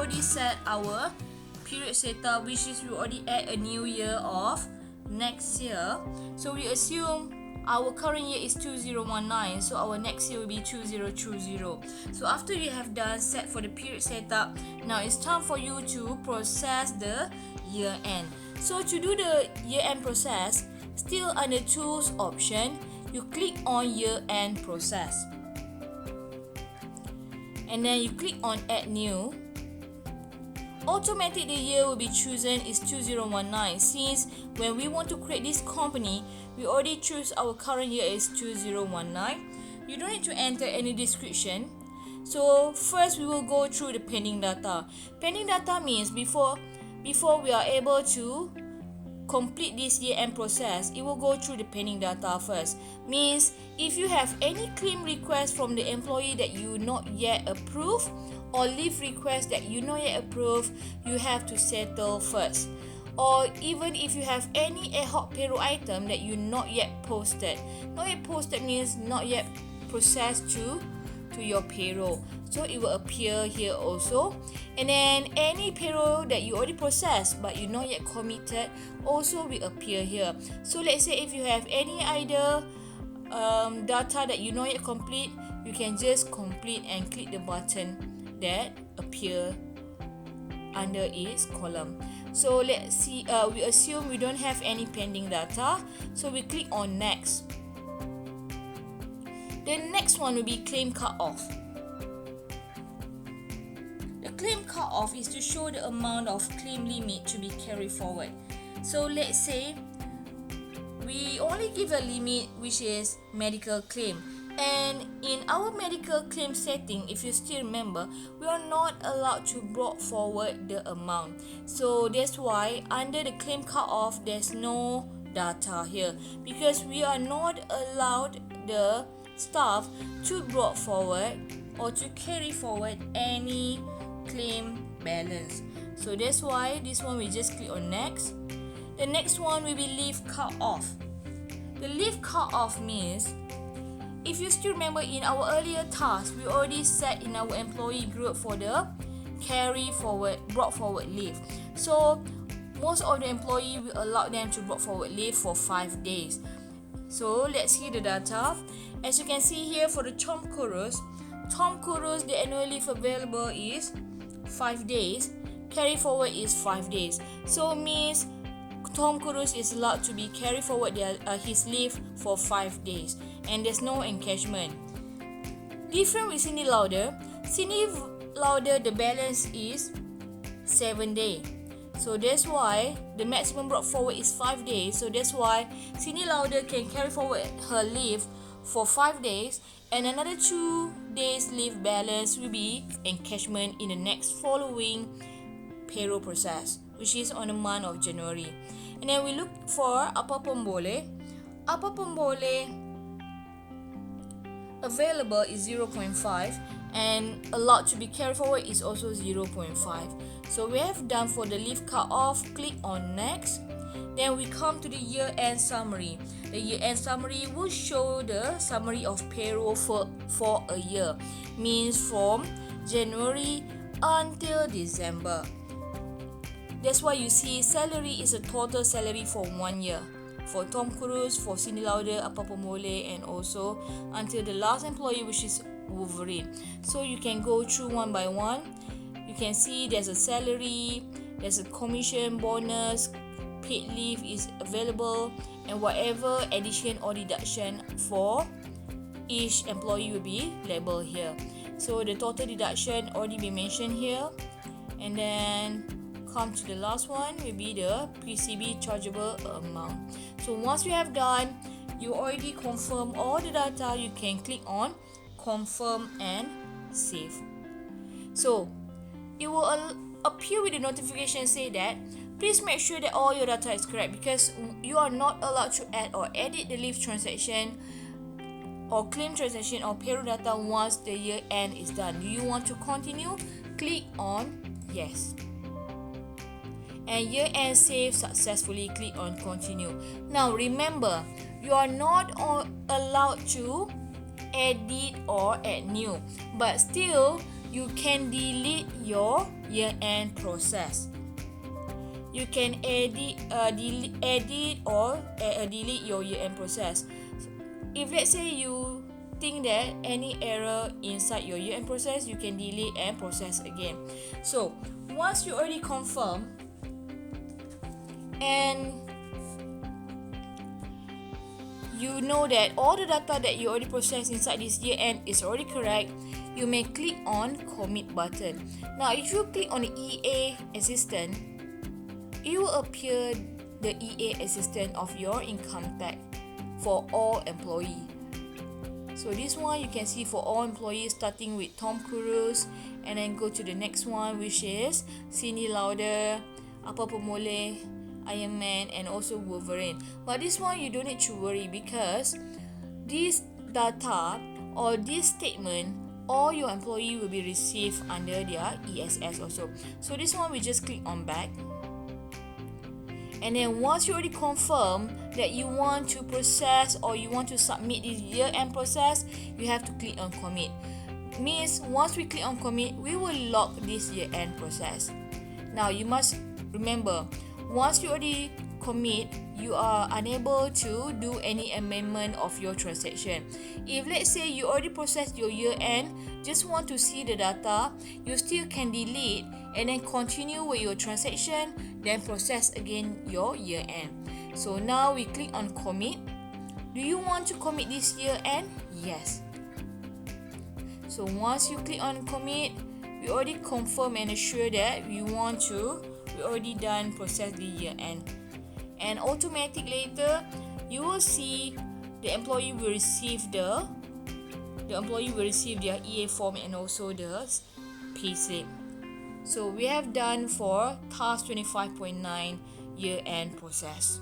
already set our period setup, which is we already add a new year of next year. So we assume our current year is 2019, so our next year will be 2020. So after you have done set for the period setup, now it's time for you to process the year end. So to do the year end process, still under tools option, you click on year end process, and then you click on add new. Automatically the year will be chosen is 2019, since when we want to create this company, we already choose our current year is 2019. You don't need to enter any description. So first we will go through the pending data. Pending data means before we are able to complete this year end process, it will go through the pending data first. Means if you have any claim request from the employee that you not yet approve, or leave request that you not yet approve, you have to settle first. Or even if you have any ad hoc payroll item that you not yet posted. Not yet posted means not yet processed to your payroll. So it will appear here also. And then any payroll that you already processed but you not yet committed also will appear here. So let's say if you have any other data that you not yet complete, you can just complete and click the button that appear under its column. So let's see, we assume we don't have any pending data, so we click on next. The next one will be claim cutoff. The claim cutoff is to show the amount of claim limit to be carried forward. So let's say we only give a limit which is medical claim. And in our medical claim setting, if you still remember, we are not allowed to brought forward the amount. So that's why under the claim cutoff, there's no data here, because we are not allowed the staff to brought forward or to carry forward any claim balance. So that's why this one we just click on next. The next one will be leave cutoff. The leave cutoff means, if you still remember in our earlier task, we already set in our employee group for the brought forward leave. So most of the employee will allow them to brought forward leave for 5 days. So let's see the data. As you can see here for the Tom Cruise, the annual leave available is 5 days. Carry forward is 5 days. So means Tom Cruise is allowed to be carry forward his leave for 5 days, and there's no encashment. Different with Cindy Lauder. Cindy Lauder, the balance is 7 days. So that's why the maximum brought forward is 5 days. So that's why Cindy Lauder can carry forward her leave for 5 days, and another 2 days leave balance will be encashment in the next following payroll process, which is on the month of January. And then we look for apa pun boleh. Apa pun boleh available is 0.5, and allowed to be carried forward is also 0.5. So we have done for the leave cutoff. Click on next. Then we come to the year-end summary. The year-end summary will show the summary of payroll for a year, means from January until December. That's why you see salary is a total salary for 1 year. For Tom Cruise, for Cindy Lauder, apa pun boleh, and also until the last employee, which is Wolverine. So you can go through one by one. You can see there's a salary, there's a commission, bonus, paid leave is available, and whatever addition or deduction for each employee will be labeled here. So the total deduction already been mentioned here. And then come to the last one will be the PCB chargeable amount. So once you have done, you already confirm all the data, you can click on confirm and save. So it will appear with the notification say that please make sure that all your data is correct, because you are not allowed to add or edit the leave transaction or claim transaction or payroll data once the year end is done. Do you want to continue? Click on yes. And year end save successfully. Click on continue. Now remember, you are not allowed to edit or add new, but still you can delete your year-end process. You can edit or delete your year-end process. If let's say you think that any error inside your year-end process, you can delete and process again. So once you already confirm and you know that all the data that you already processed inside this year-end is already correct, you may click on commit button. Now if you click on the EA assistant, it will appear the EA assistant of your income tax for all employees. So this one you can see for all employees, starting with Tom Cruise, and then go to the next one, which is Cindy Lauder, Apa Pemoleh, Iron Man, and also Wolverine. But this one you don't need to worry, because this data or this statement, all your employee will be received under their ESS also. So this one we just click on back. And then once you already confirm that you want to process or you want to submit this year-end process, you have to click on commit. Means once we click on commit, we will lock this year-end process. Now you must remember, once you already commit, you are unable to do any amendment of your transaction. If let's say you already processed your year-end, just want to see the data, you still can delete and then continue with your transaction, then process again your year-end. So now we click on commit. Do you want to commit this year-end? Yes. So once you click on commit, we already confirm and assure that we already done process the year-end. And automatic later, you will see the employee will receive their EA form and also the payslip. So we have done for task 25.9 year-end process.